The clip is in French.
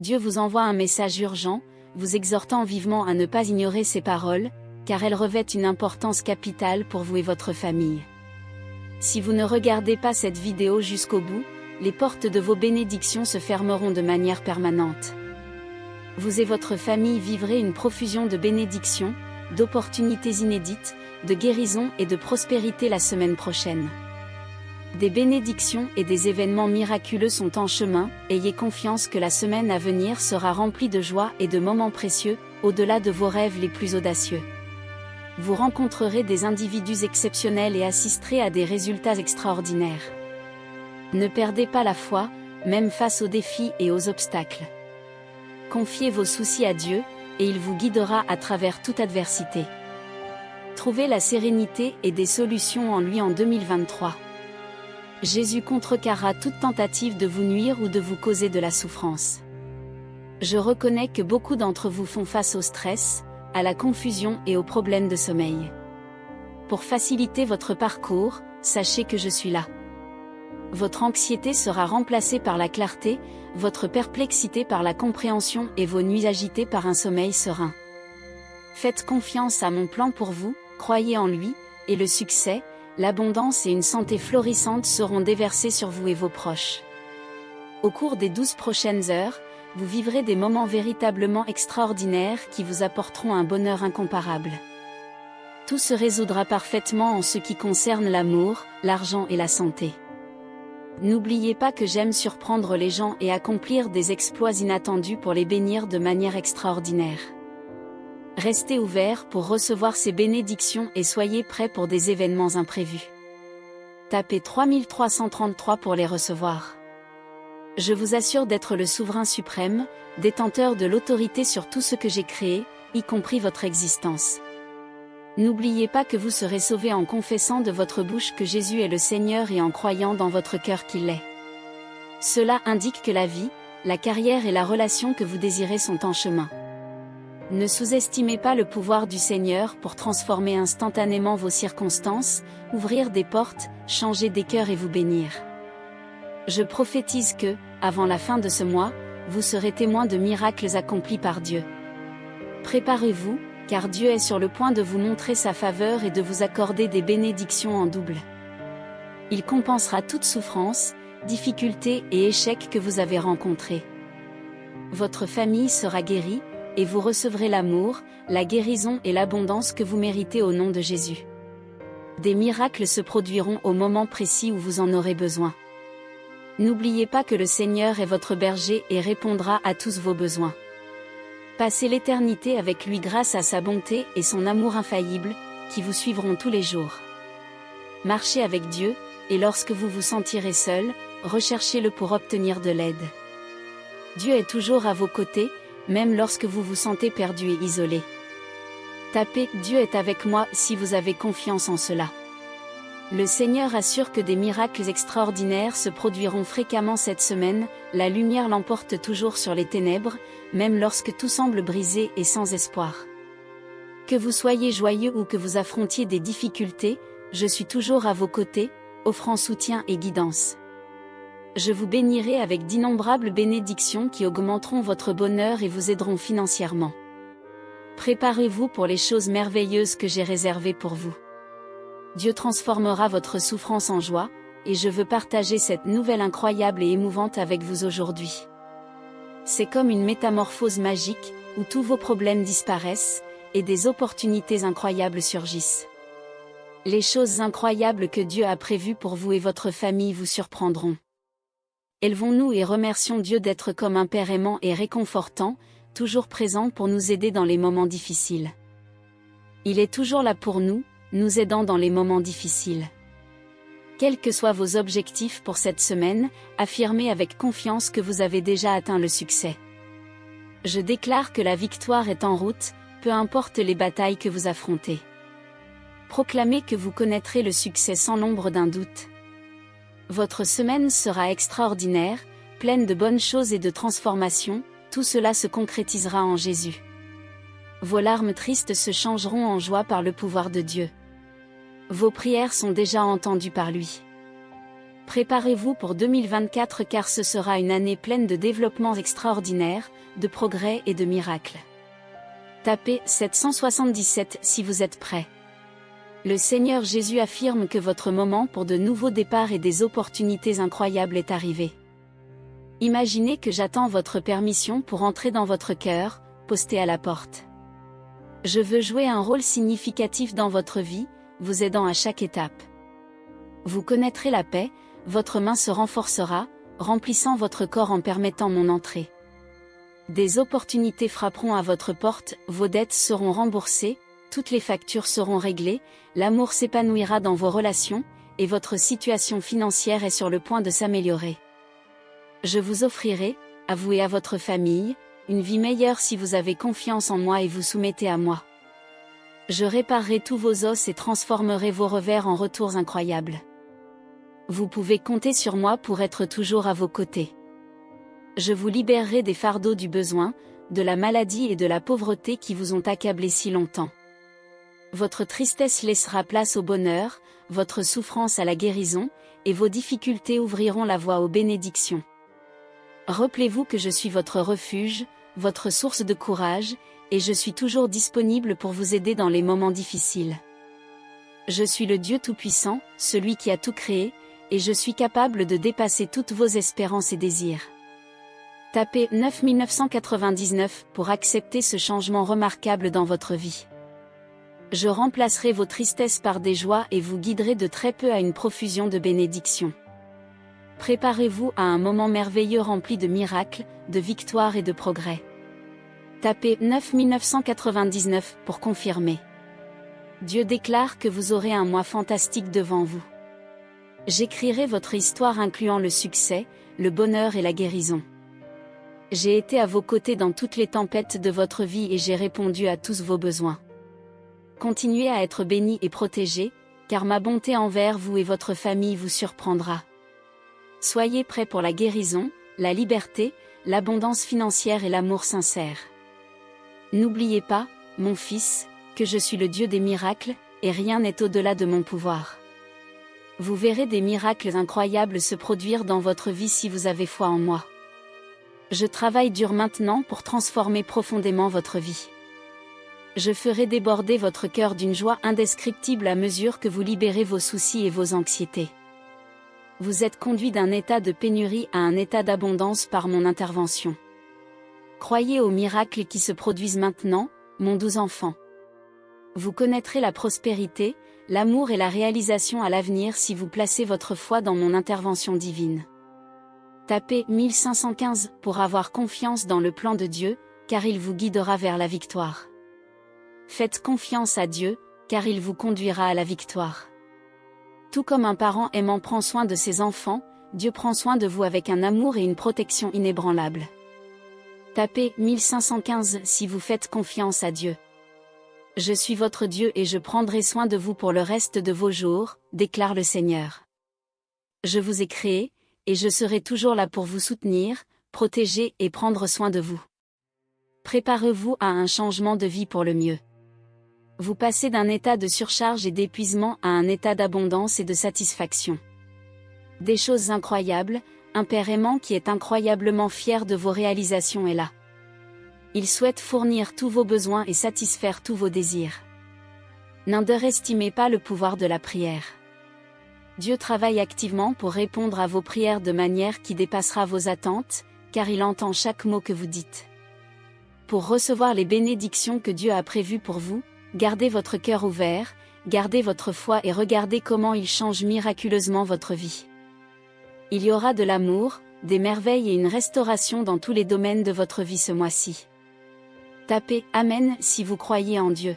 Dieu vous envoie un message urgent, vous exhortant vivement à ne pas ignorer ces paroles, car elles revêtent une importance capitale pour vous et votre famille. Si vous ne regardez pas cette vidéo jusqu'au bout, les portes de vos bénédictions se fermeront de manière permanente. Vous et votre famille vivrez une profusion de bénédictions, d'opportunités inédites, de guérison et de prospérité la semaine prochaine. Des bénédictions et des événements miraculeux sont en chemin, ayez confiance que la semaine à venir sera remplie de joie et de moments précieux, au-delà de vos rêves les plus audacieux. Vous rencontrerez des individus exceptionnels et assisterez à des résultats extraordinaires. Ne perdez pas la foi, même face aux défis et aux obstacles. Confiez vos soucis à Dieu, et il vous guidera à travers toute adversité. Trouvez la sérénité et des solutions en lui en 2023. Jésus contrecarrera toute tentative de vous nuire ou de vous causer de la souffrance. Je reconnais que beaucoup d'entre vous font face au stress, à la confusion et aux problèmes de sommeil. Pour faciliter votre parcours, sachez que je suis là. Votre anxiété sera remplacée par la clarté, votre perplexité par la compréhension et vos nuits agitées par un sommeil serein. Faites confiance à mon plan pour vous, croyez en lui, et le succès, l'abondance et une santé florissante seront déversés sur vous et vos proches. Au cours des 12 prochaines heures, vous vivrez des moments véritablement extraordinaires qui vous apporteront un bonheur incomparable. Tout se résoudra parfaitement en ce qui concerne l'amour, l'argent et la santé. N'oubliez pas que j'aime surprendre les gens et accomplir des exploits inattendus pour les bénir de manière extraordinaire. Restez ouverts pour recevoir ces bénédictions et soyez prêts pour des événements imprévus. Tapez 3333 pour les recevoir. Je vous assure d'être le souverain suprême, détenteur de l'autorité sur tout ce que j'ai créé, y compris votre existence. N'oubliez pas que vous serez sauvés en confessant de votre bouche que Jésus est le Seigneur et en croyant dans votre cœur qu'il l'est. Cela indique que la vie, la carrière et la relation que vous désirez sont en chemin. Ne sous-estimez pas le pouvoir du Seigneur pour transformer instantanément vos circonstances, ouvrir des portes, changer des cœurs et vous bénir. Je prophétise que, avant la fin de ce mois, vous serez témoins de miracles accomplis par Dieu. Préparez-vous, car Dieu est sur le point de vous montrer sa faveur et de vous accorder des bénédictions en double. Il compensera toute souffrance, difficulté et échec que vous avez rencontrés. Votre famille sera guérie, et vous recevrez l'amour, la guérison et l'abondance que vous méritez au nom de Jésus. Des miracles se produiront au moment précis où vous en aurez besoin. N'oubliez pas que le Seigneur est votre berger et répondra à tous vos besoins. Passez l'éternité avec lui grâce à sa bonté et son amour infaillible, qui vous suivront tous les jours. Marchez avec Dieu, et lorsque vous vous sentirez seul, recherchez-le pour obtenir de l'aide. Dieu est toujours à vos côtés, même lorsque vous vous sentez perdu et isolé. Tapez « Dieu est avec moi » si vous avez confiance en cela. Le Seigneur assure que des miracles extraordinaires se produiront fréquemment cette semaine, la lumière l'emporte toujours sur les ténèbres, même lorsque tout semble brisé et sans espoir. Que vous soyez joyeux ou que vous affrontiez des difficultés, je suis toujours à vos côtés, offrant soutien et guidance. Je vous bénirai avec d'innombrables bénédictions qui augmenteront votre bonheur et vous aideront financièrement. Préparez-vous pour les choses merveilleuses que j'ai réservées pour vous. Dieu transformera votre souffrance en joie, et je veux partager cette nouvelle incroyable et émouvante avec vous aujourd'hui. C'est comme une métamorphose magique, où tous vos problèmes disparaissent, et des opportunités incroyables surgissent. Les choses incroyables que Dieu a prévues pour vous et votre famille vous surprendront. Élevons-nous et remercions Dieu d'être comme un Père aimant et réconfortant, toujours présent pour nous aider dans les moments difficiles. Il est toujours là pour nous, nous aidant dans les moments difficiles. Quels que soient vos objectifs pour cette semaine, affirmez avec confiance que vous avez déjà atteint le succès. Je déclare que la victoire est en route, peu importe les batailles que vous affrontez. Proclamez que vous connaîtrez le succès sans l'ombre d'un doute. Votre semaine sera extraordinaire, pleine de bonnes choses et de transformations, tout cela se concrétisera en Jésus. Vos larmes tristes se changeront en joie par le pouvoir de Dieu. Vos prières sont déjà entendues par lui. Préparez-vous pour 2024 car ce sera une année pleine de développements extraordinaires, de progrès et de miracles. Tapez 777 si vous êtes prêt. Le Seigneur Jésus affirme que votre moment pour de nouveaux départs et des opportunités incroyables est arrivé. Imaginez que j'attends votre permission pour entrer dans votre cœur, posté à la porte. Je veux jouer un rôle significatif dans votre vie, vous aidant à chaque étape. Vous connaîtrez la paix, votre main se renforcera, remplissant votre corps en permettant mon entrée. Des opportunités frapperont à votre porte, vos dettes seront remboursées, toutes les factures seront réglées, l'amour s'épanouira dans vos relations, et votre situation financière est sur le point de s'améliorer. Je vous offrirai, à vous et à votre famille, une vie meilleure si vous avez confiance en moi et vous soumettez à moi. Je réparerai tous vos os et transformerai vos revers en retours incroyables. Vous pouvez compter sur moi pour être toujours à vos côtés. Je vous libérerai des fardeaux du besoin, de la maladie et de la pauvreté qui vous ont accablé si longtemps. Votre tristesse laissera place au bonheur, votre souffrance à la guérison, et vos difficultés ouvriront la voie aux bénédictions. Rappelez-vous que je suis votre refuge, votre source de courage, et je suis toujours disponible pour vous aider dans les moments difficiles. Je suis le Dieu Tout-Puissant, celui qui a tout créé, et je suis capable de dépasser toutes vos espérances et désirs. Tapez 9999 pour accepter ce changement remarquable dans votre vie. Je remplacerai vos tristesses par des joies et vous guiderai de très peu à une profusion de bénédictions. Préparez-vous à un moment merveilleux rempli de miracles, de victoires et de progrès. Tapez 9999 pour confirmer. Dieu déclare que vous aurez un mois fantastique devant vous. J'écrirai votre histoire incluant le succès, le bonheur et la guérison. J'ai été à vos côtés dans toutes les tempêtes de votre vie et j'ai répondu à tous vos besoins. Continuez à être bénis et protégés, car ma bonté envers vous et votre famille vous surprendra. Soyez prêts pour la guérison, la liberté, l'abondance financière et l'amour sincère. N'oubliez pas, mon fils, que je suis le Dieu des miracles, et rien n'est au-delà de mon pouvoir. Vous verrez des miracles incroyables se produire dans votre vie si vous avez foi en moi. Je travaille dur maintenant pour transformer profondément votre vie. Je ferai déborder votre cœur d'une joie indescriptible à mesure que vous libérez vos soucis et vos anxiétés. Vous êtes conduit d'un état de pénurie à un état d'abondance par mon intervention. Croyez aux miracles qui se produisent maintenant, mon doux enfant. Vous connaîtrez la prospérité, l'amour et la réalisation à l'avenir si vous placez votre foi dans mon intervention divine. Tapez 1515 pour avoir confiance dans le plan de Dieu, car il vous guidera vers la victoire. Faites confiance à Dieu, car il vous conduira à la victoire. Tout comme un parent aimant prend soin de ses enfants, Dieu prend soin de vous avec un amour et une protection inébranlables. Tapez 1515 si vous faites confiance à Dieu. Je suis votre Dieu et je prendrai soin de vous pour le reste de vos jours, déclare le Seigneur. Je vous ai créé, et je serai toujours là pour vous soutenir, protéger et prendre soin de vous. Préparez-vous à un changement de vie pour le mieux. Vous passez d'un état de surcharge et d'épuisement à un état d'abondance et de satisfaction. Des choses incroyables, un Père aimant qui est incroyablement fier de vos réalisations est là. Il souhaite fournir tous vos besoins et satisfaire tous vos désirs. N'underestimez pas le pouvoir de la prière. Dieu travaille activement pour répondre à vos prières de manière qui dépassera vos attentes, car il entend chaque mot que vous dites. Pour recevoir les bénédictions que Dieu a prévues pour vous, gardez votre cœur ouvert, gardez votre foi et regardez comment il change miraculeusement votre vie. Il y aura de l'amour, des merveilles et une restauration dans tous les domaines de votre vie ce mois-ci. Tapez « Amen » si vous croyez en Dieu.